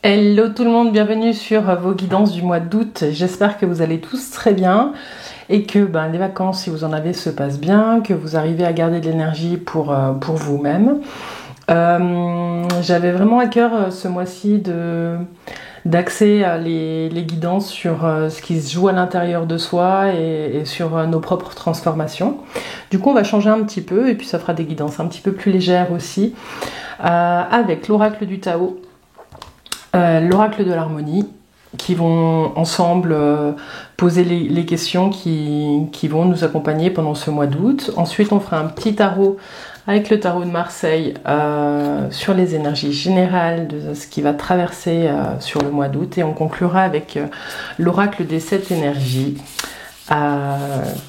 Hello tout le monde, bienvenue sur vos guidances du mois d'août. J'espère que vous allez tous très bien et que les vacances, si vous en avez, se passent bien, que vous arrivez à garder de l'énergie pour vous-même. J'avais vraiment à cœur ce mois-ci d'axer les guidances sur ce qui se joue à l'intérieur de soi et sur nos propres transformations. Du coup, on va changer un petit peu et puis ça fera des guidances un petit peu plus légères aussi avec l'oracle du Tao. L'oracle de l'harmonie, qui vont ensemble poser les questions qui vont nous accompagner pendant ce mois d'août. Ensuite, on fera un petit tarot avec le tarot de Marseille sur les énergies générales de ce qui va traverser sur le mois d'août. Et on conclura avec l'oracle des 7 énergies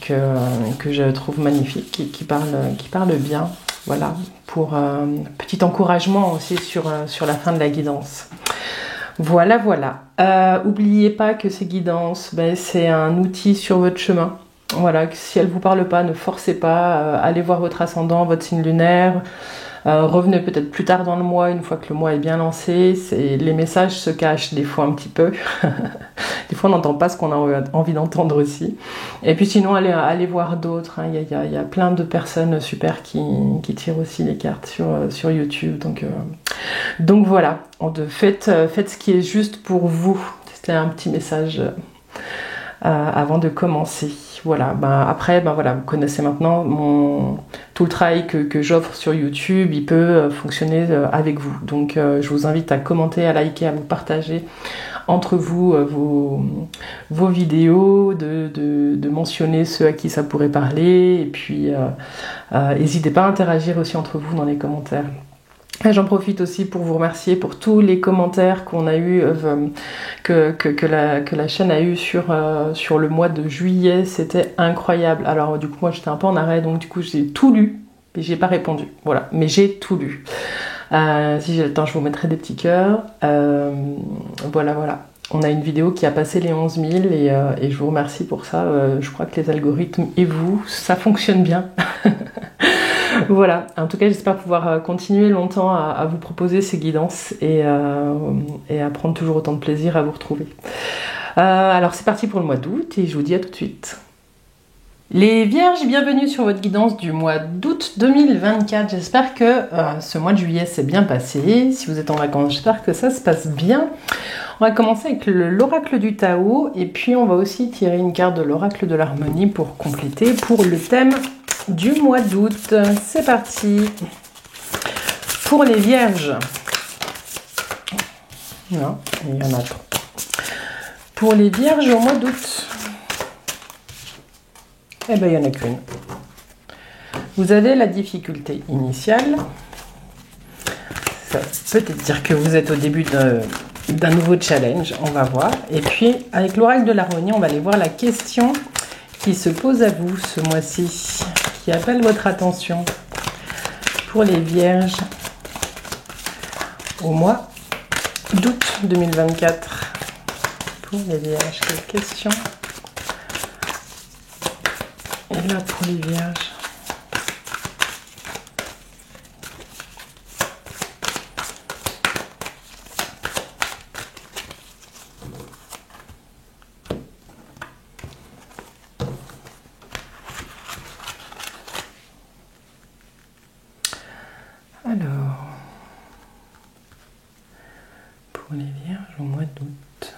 que je trouve magnifique, qui parle bien. Voilà, pour petit encouragement aussi sur la fin de la guidance. Voilà. Oubliez pas que ces guidances, c'est un outil sur votre chemin. Voilà, si elles ne vous parlent pas, ne forcez pas. Allez voir votre ascendant, votre signe lunaire. Revenez peut-être plus tard dans le mois, une fois que le mois est bien lancé. Les messages se cachent des fois un petit peu. Des fois, on n'entend pas ce qu'on a envie d'entendre aussi. Et puis sinon, allez voir d'autres. Il y a plein de personnes super qui tirent aussi les cartes sur YouTube. Donc voilà, faites ce qui est juste pour vous. C'était un petit message avant de commencer. Voilà, après, vous connaissez maintenant tout le travail que j'offre sur YouTube, il peut fonctionner avec vous. Donc je vous invite à commenter, à liker, à vous partager entre vous vos vidéos, de mentionner ceux à qui ça pourrait parler, et puis n'hésitez pas à interagir aussi entre vous dans les commentaires. J'en profite aussi pour vous remercier pour tous les commentaires qu'on a eu, que la chaîne a eu sur le mois de juillet. C'était incroyable. Alors du coup, moi j'étais un peu en arrêt, donc du coup j'ai tout lu, mais j'ai pas répondu. Voilà, mais j'ai tout lu. Si j'ai le temps, je vous mettrai des petits cœurs. Voilà. On a une vidéo qui a passé les 11 000 et je vous remercie pour ça. Je crois que les algorithmes et vous, ça fonctionne bien. Voilà, en tout cas j'espère pouvoir continuer longtemps à vous proposer ces guidances et à prendre toujours autant de plaisir à vous retrouver. Alors c'est parti pour le mois d'août et je vous dis à tout de suite. Les Vierges, bienvenue sur votre guidance du mois d'août 2024. J'espère que ce mois de juillet s'est bien passé. Si vous êtes en vacances, j'espère que ça se passe bien. On va commencer avec l'oracle du Tao et puis on va aussi tirer une carte de l'oracle de l'harmonie pour compléter pour le thème du mois d'août. C'est parti pour les Vierges. Non, il y en a trop. Pour les Vierges au mois d'août, il n'y en a qu'une. Vous avez la difficulté initiale. Ça peut peut-être dire que vous êtes au début d'un nouveau challenge, on va voir. Et puis, avec l'oracle de l'harmonie, on va aller voir la question qui se pose à vous ce mois-ci, qui appelle votre attention pour les Vierges au mois d'août 2024. Pour les Vierges, quelle question? Et là pour les Vierges. Alors, pour les Vierges au mois d'août.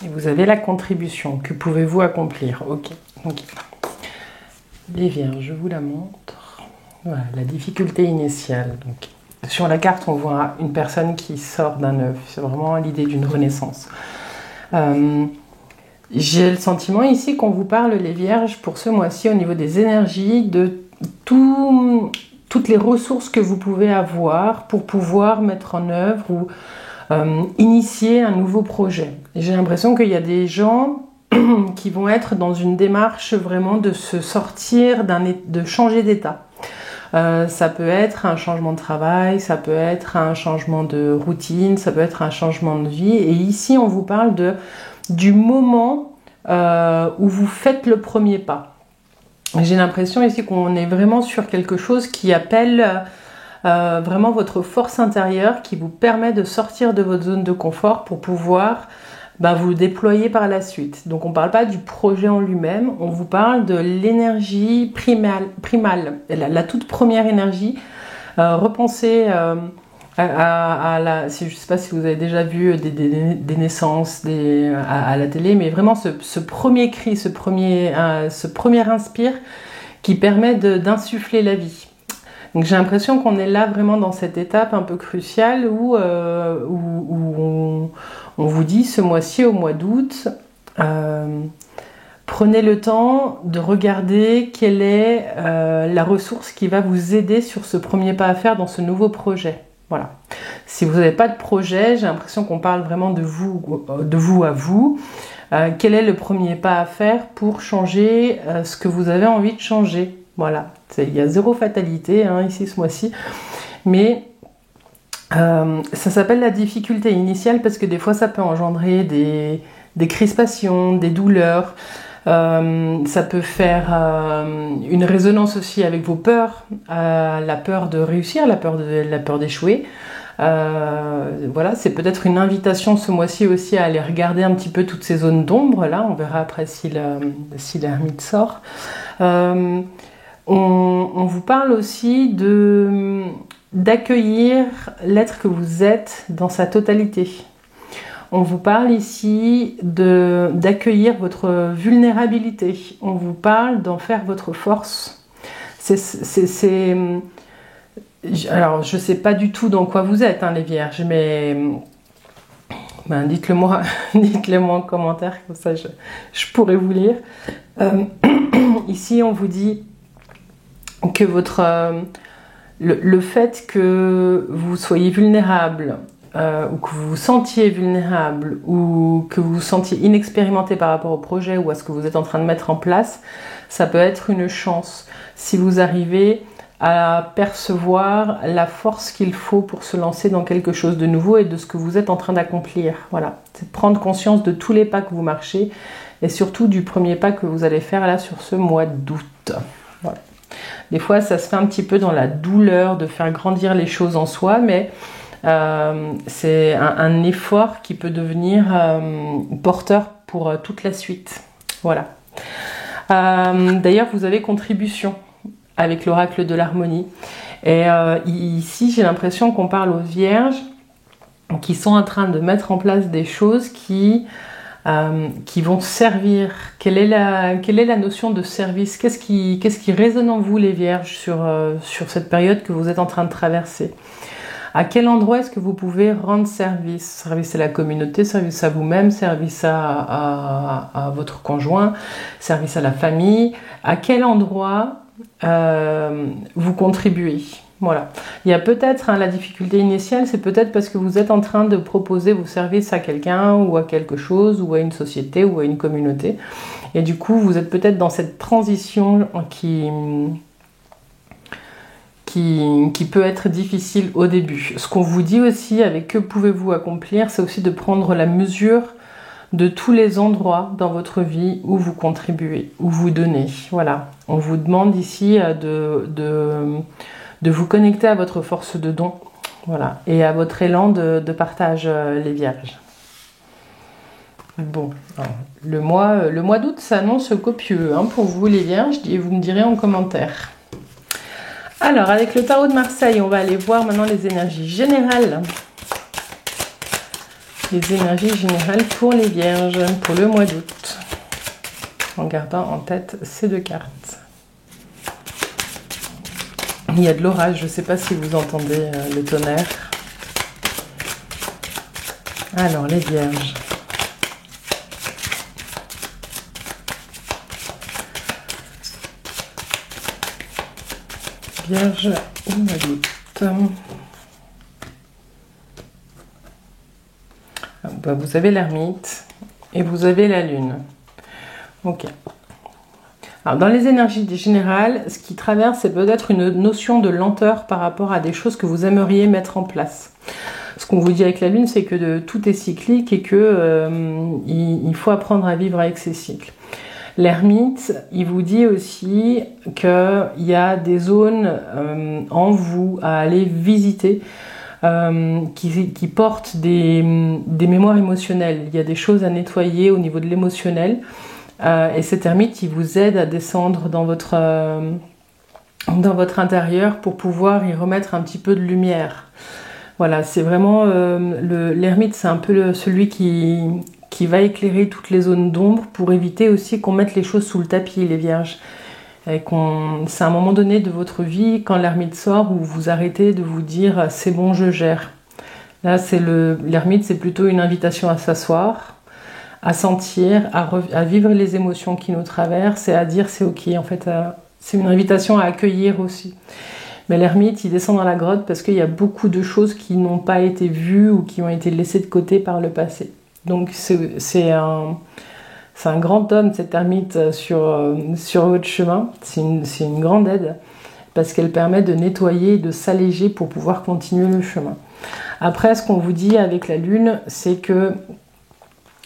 Et vous avez la contribution. Que pouvez-vous accomplir? Ok. Les Vierges, je vous la montre. Voilà, la difficulté initiale. Donc, sur la carte, on voit une personne qui sort d'un œuf. C'est vraiment l'idée d'une renaissance. J'ai le sentiment ici qu'on vous parle, les Vierges, pour ce mois-ci, au niveau des énergies, de toutes les ressources que vous pouvez avoir pour pouvoir mettre en œuvre ou initier un nouveau projet. J'ai l'impression qu'il y a des gens qui vont être dans une démarche vraiment de se sortir, de changer d'état. Ça peut être un changement de travail, ça peut être un changement de routine, ça peut être un changement de vie. Et ici, on vous parle du moment où vous faites le premier pas. J'ai l'impression ici qu'on est vraiment sur quelque chose qui appelle vraiment votre force intérieure qui vous permet de sortir de votre zone de confort pour pouvoir vous le déployer par la suite. Donc on ne parle pas du projet en lui-même, on vous parle de l'énergie primale, la toute première énergie. Repensez je ne sais pas si vous avez déjà vu des naissances à la télé, mais vraiment ce premier cri, ce premier inspire qui permet d'insuffler la vie. Donc j'ai l'impression qu'on est là vraiment dans cette étape un peu cruciale où on vous dit ce mois-ci, au mois d'août, prenez le temps de regarder quelle est la ressource qui va vous aider sur ce premier pas à faire dans ce nouveau projet. Voilà. Si vous n'avez pas de projet, j'ai l'impression qu'on parle vraiment de vous à vous. Quel est le premier pas à faire pour changer ce que vous avez envie de changer? Voilà. Il y a zéro fatalité ici ce mois-ci. Mais ça s'appelle la difficulté initiale parce que des fois ça peut engendrer des crispations, des douleurs. Ça peut faire une résonance aussi avec vos peurs, la peur de réussir, la peur d'échouer. Voilà, c'est peut-être une invitation ce mois-ci aussi à aller regarder un petit peu toutes ces zones d'ombre. Là, on verra après si l'ermite sort. On vous parle aussi d'accueillir l'être que vous êtes dans sa totalité. On vous parle ici d'accueillir votre vulnérabilité. On vous parle d'en faire votre force. Alors, je ne sais pas du tout dans quoi vous êtes, les vierges, mais dites-le moi, dites-le-moi en commentaire, comme ça je pourrais vous lire. Ici, on vous dit que le fait que vous soyez vulnérable, ou que vous vous sentiez vulnérable, ou que vous vous sentiez inexpérimenté par rapport au projet ou à ce que vous êtes en train de mettre en place, ça peut être une chance. Si vous arrivez à percevoir la force qu'il faut pour se lancer dans quelque chose de nouveau et de ce que vous êtes en train d'accomplir. Voilà, c'est prendre conscience de tous les pas que vous marchez et surtout du premier pas que vous allez faire là sur ce mois d'août. Voilà. Des fois, ça se fait un petit peu dans la douleur de faire grandir les choses en soi, mais c'est un effort qui peut devenir porteur pour toute la suite. Voilà. D'ailleurs, vous avez contribution avec l'oracle de l'harmonie. Et ici, j'ai l'impression qu'on parle aux vierges qui sont en train de mettre en place des choses qui vont servir. Quelle est la notion de service? Qu'est-ce qui résonne en vous, les vierges, sur cette période que vous êtes en train de traverser? À quel endroit est-ce que vous pouvez rendre service? Service à la communauté, service à vous-même, service à votre conjoint, service à la famille. À quel endroit vous contribuez? Voilà. Il y a peut-être la difficulté initiale, c'est peut-être parce que vous êtes en train de proposer vos services à quelqu'un ou à quelque chose ou à une société ou à une communauté. Et du coup, vous êtes peut-être dans cette transition qui peut être difficile au début. Ce qu'on vous dit aussi avec que pouvez-vous accomplir, c'est aussi de prendre la mesure de tous les endroits dans votre vie où vous contribuez, où vous donnez. Voilà. On vous demande ici de vous connecter à votre force de don, voilà, et à votre élan de partage, les vierges. Bon, alors, le mois d'août s'annonce copieux pour vous, les vierges, et vous me direz en commentaire. Alors, avec le tarot de Marseille, on va aller voir maintenant les énergies générales. Les énergies générales pour les vierges, pour le mois d'août. En gardant en tête ces deux cartes. Il y a de l'orage, je ne sais pas si vous entendez le tonnerre. Alors, les vierges. Vierge au mois d'août. Vous avez l'ermite et vous avez la lune. Ok. Alors, dans les énergies générales, ce qui traverse, c'est peut-être une notion de lenteur par rapport à des choses que vous aimeriez mettre en place. Ce qu'on vous dit avec la lune, c'est que tout est cyclique et que il faut apprendre à vivre avec ces cycles. L'ermite, il vous dit aussi qu'il y a des zones en vous à aller visiter qui portent des mémoires émotionnelles. Il y a des choses à nettoyer au niveau de l'émotionnel. Et cet ermite, il vous aide à descendre dans votre intérieur pour pouvoir y remettre un petit peu de lumière. Voilà, c'est vraiment l'ermite, c'est un peu celui qui va éclairer toutes les zones d'ombre pour éviter aussi qu'on mette les choses sous le tapis, les vierges. C'est un moment donné de votre vie, quand l'ermite sort, où vous arrêtez de vous dire « c'est bon, je gère ». Là, l'ermite, c'est plutôt une invitation à s'asseoir, à sentir, à vivre les émotions qui nous traversent et à dire « c'est ok ». En fait, c'est une invitation à accueillir aussi. Mais l'ermite, il descend dans la grotte parce qu'il y a beaucoup de choses qui n'ont pas été vues ou qui ont été laissées de côté par le passé. Donc c'est un grand homme, cet ermite, sur votre chemin. C'est une grande aide parce qu'elle permet de nettoyer et de s'alléger pour pouvoir continuer le chemin. Après, ce qu'on vous dit avec la lune, c'est que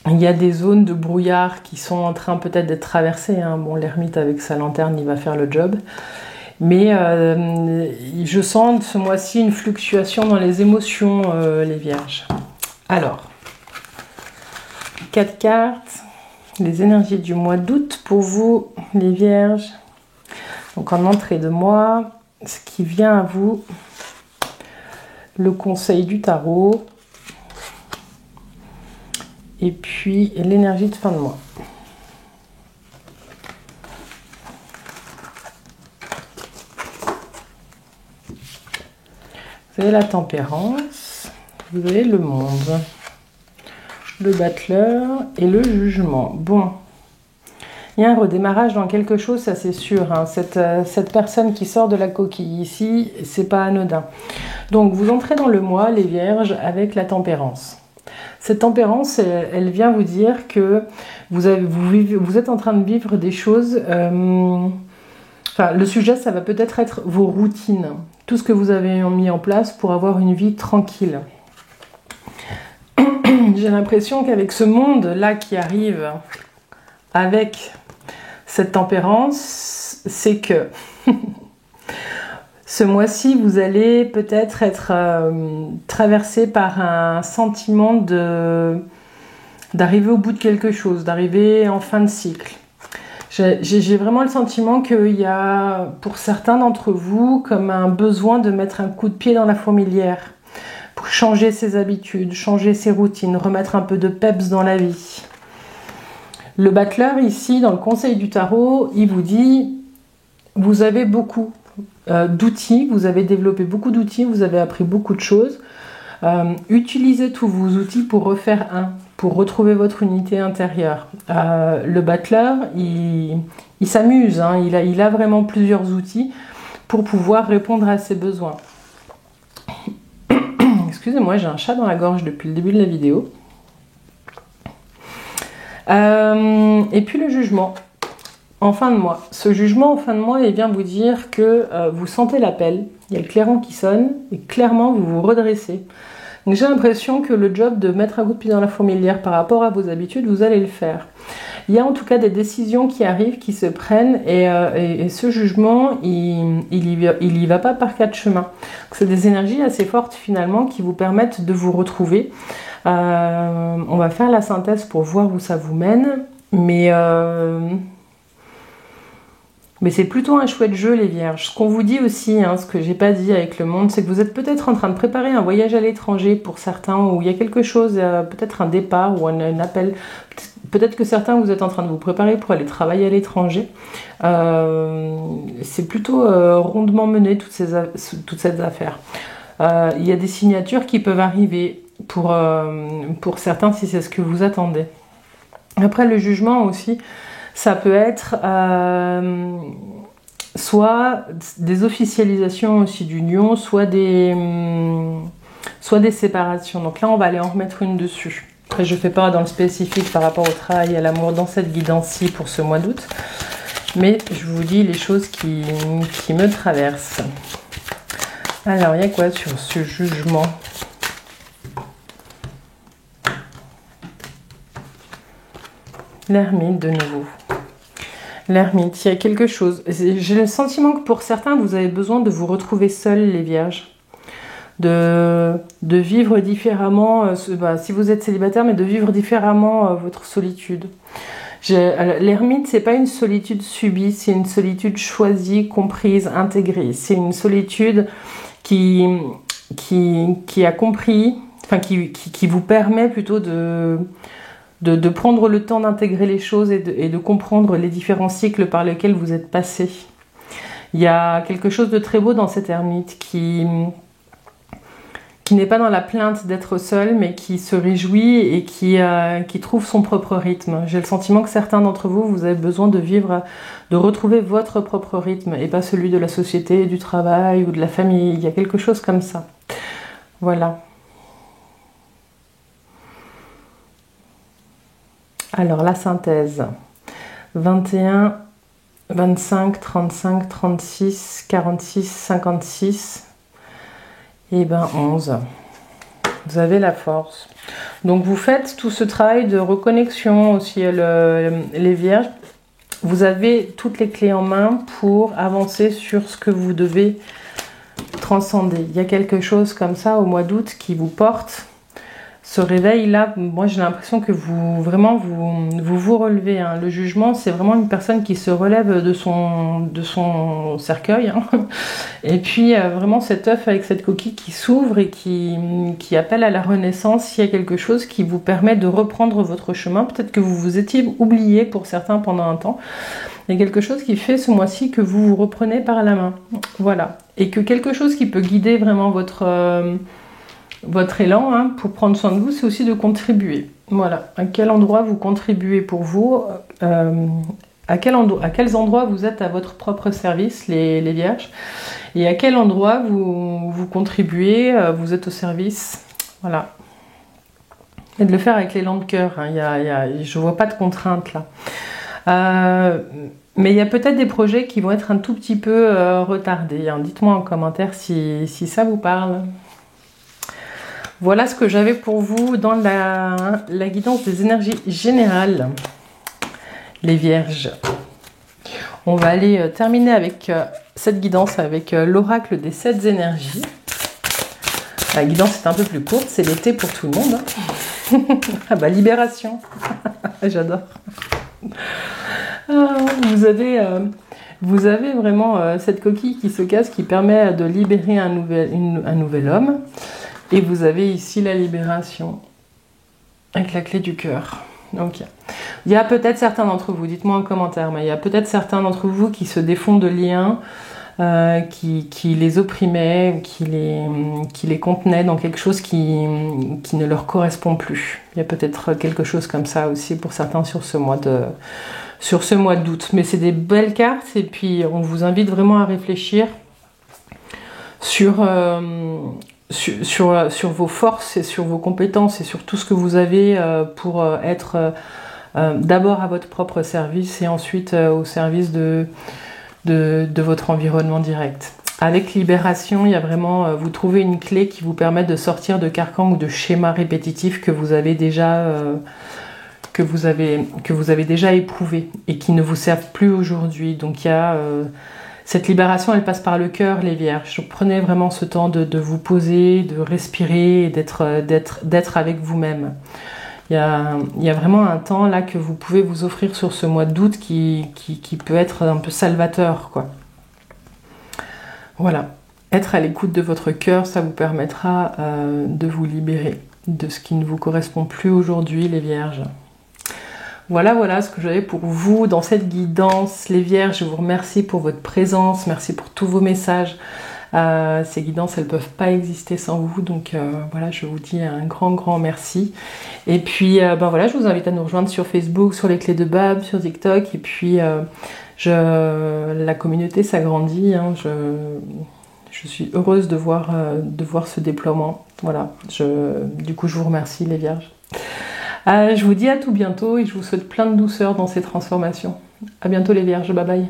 il y a des zones de brouillard qui sont en train peut-être d'être traversées. Bon, l'ermite avec sa lanterne, il va faire le job. Mais je sens ce mois-ci une fluctuation dans les émotions, les vierges. Alors, 4 cartes, les énergies du mois d'août pour vous, les vierges. Donc en entrée de mois, ce qui vient à vous, le conseil du tarot. Et puis l'énergie de fin de mois. Vous avez la tempérance, vous avez le monde, le battleur et le jugement. Bon, il y a un redémarrage dans quelque chose, ça c'est sûr. Cette personne qui sort de la coquille ici, c'est pas anodin. Donc vous entrez dans le mois, les vierges, avec la tempérance. Cette tempérance, elle vient vous dire que vous êtes en train de vivre des choses... le sujet, ça va peut-être être vos routines. Tout ce que vous avez mis en place pour avoir une vie tranquille. J'ai l'impression qu'avec ce monde-là qui arrive, avec cette tempérance, c'est que ce mois-ci, vous allez peut-être être traversé par un sentiment d'arriver au bout de quelque chose, d'arriver en fin de cycle. J'ai vraiment le sentiment qu'il y a, pour certains d'entre vous, comme un besoin de mettre un coup de pied dans la fourmilière pour changer ses habitudes, changer ses routines, remettre un peu de peps dans la vie. Le battleur, ici, dans le conseil du tarot, il vous dit, vous avez beaucoup d'outils, vous avez développé beaucoup d'outils, vous avez appris beaucoup de choses. Utilisez tous vos outils pour refaire pour retrouver votre unité intérieure. Le battleur, il s'amuse, il a vraiment plusieurs outils pour pouvoir répondre à ses besoins. Excusez-moi, j'ai un chat dans la gorge depuis le début de la vidéo. Et puis le jugement, en fin de mois. Ce jugement en fin de mois, il vient vous dire que vous sentez l'appel, il y a le clairon qui sonne, et clairement vous vous redressez. Donc j'ai l'impression que le job de mettre un coup de pied dans la fourmilière par rapport à vos habitudes, vous allez le faire. Il y a en tout cas des décisions qui arrivent, qui se prennent, et ce jugement, il y va pas par 4 chemins. C'est des énergies assez fortes finalement qui vous permettent de vous retrouver. On va faire la synthèse pour voir où ça vous mène, mais c'est plutôt un chouette jeu, les vierges. Ce qu'on vous dit aussi, ce que j'ai pas dit avec le monde, c'est que vous êtes peut-être en train de préparer un voyage à l'étranger pour certains, où il y a quelque chose, peut-être un départ ou un appel. Peut-être que certains, vous êtes en train de vous préparer pour aller travailler à l'étranger. C'est plutôt rondement mené, toute cette affaire. Il y a des signatures qui peuvent arriver pour certains, si c'est ce que vous attendez. Après, le jugement aussi, ça peut être soit des officialisations aussi d'union, soit des séparations. Donc là, on va aller en remettre une dessus. Après, je ne fais pas dans le spécifique par rapport au travail et à l'amour dans cette guidance-ci pour ce mois d'août. Mais je vous dis les choses qui me traversent. Alors, il y a quoi sur ce jugement ? L'ermite de nouveau. L'ermite, il y a quelque chose. J'ai le sentiment que pour certains, vous avez besoin de vous retrouver seuls, les vierges. De vivre différemment, si vous êtes célibataire, mais de vivre différemment votre solitude. L'ermite, c'est pas une solitude subie, c'est une solitude choisie, comprise, intégrée. C'est une solitude qui a compris, enfin qui vous permet plutôt de prendre le temps d'intégrer les choses et de comprendre les différents cycles par lesquels vous êtes passé. Il y a quelque chose de très beau dans cette ermite qui n'est pas dans la plainte d'être seul, mais qui se réjouit et qui trouve son propre rythme. J'ai le sentiment que certains d'entre vous, vous avez besoin de retrouver votre propre rythme et pas celui de la société, du travail ou de la famille. Il y a quelque chose comme ça. Voilà. Alors, la synthèse. 21, 25, 35, 36, 46, 56... et 11. Vous avez la force. Donc vous faites tout ce travail de reconnexion aussi, les vierges. Vous avez toutes les clés en main pour avancer sur ce que vous devez transcender. Il y a quelque chose comme ça au mois d'août qui vous porte. Ce réveil-là, moi j'ai l'impression que vous relevez. Hein. Le jugement, c'est vraiment une personne qui se relève de son cercueil. Hein. Et puis vraiment cet œuf avec cette coquille qui s'ouvre et qui appelle à la renaissance. Il y a quelque chose qui vous permet de reprendre votre chemin. Peut-être que vous vous étiez oublié pour certains pendant un temps. Il y a quelque chose qui fait ce mois-ci que vous vous reprenez par la main. Voilà. Et que quelque chose qui peut guider vraiment votre élan, hein, pour prendre soin de vous, c'est aussi de contribuer. Voilà. À quel endroit vous contribuez pour vous, à quels endroits vous êtes à votre propre service, les vierges, et à quel endroit vous contribuez, vous êtes au service. Voilà. Et de le faire avec l'élan de cœur. Hein. Je ne vois pas de contraintes là. Mais il y a peut-être des projets qui vont être un tout petit peu retardés. Hein. Dites-moi en commentaire si ça vous parle. Voilà ce que j'avais pour vous dans la guidance des énergies générales, les vierges. On va aller terminer avec cette guidance avec l'oracle des 7 énergies. La guidance est un peu plus courte, c'est l'été pour tout le monde. Hein. Ah bah libération, j'adore. Vous avez vraiment cette coquille qui se casse qui permet de libérer un nouvel homme. Et vous avez ici la libération avec la clé du cœur. Donc, il y a peut-être certains d'entre vous, dites-moi en commentaire, mais il y a peut-être certains d'entre vous qui se défont de liens, qui les opprimaient, qui les contenaient dans quelque chose qui ne leur correspond plus. Il y a peut-être quelque chose comme ça aussi pour certains sur ce mois d'août. Mais c'est des belles cartes et puis on vous invite vraiment à réfléchir sur vos forces et sur vos compétences et sur tout ce que vous avez pour être d'abord à votre propre service et ensuite au service de votre environnement direct. Avec libération, il y a vraiment, vous trouvez une clé qui vous permet de sortir de carcans ou de schémas répétitifs que vous avez déjà déjà éprouvés et qui ne vous servent plus aujourd'hui. Donc il y a cette libération, elle passe par le cœur, les vierges. Donc, prenez vraiment ce temps de vous poser, de respirer et d'être avec vous-même. Il y a vraiment un temps là que vous pouvez vous offrir sur ce mois d'août qui peut être un peu salvateur, quoi. Voilà. Être à l'écoute de votre cœur, ça vous permettra de vous libérer de ce qui ne vous correspond plus aujourd'hui, les vierges. Voilà ce que j'avais pour vous dans cette guidance. Les vierges, je vous remercie pour votre présence, merci pour tous vos messages. Ces guidances, elles ne peuvent pas exister sans vous, donc voilà, je vous dis un grand merci. Et puis, voilà, je vous invite à nous rejoindre sur Facebook, sur les clés de Bab, sur TikTok, et puis la communauté s'agrandit, hein, je suis heureuse de voir ce déploiement. Voilà, du coup, je vous remercie, les vierges. Je vous dis à tout bientôt et je vous souhaite plein de douceur dans ces transformations. À bientôt les vierges, bye bye.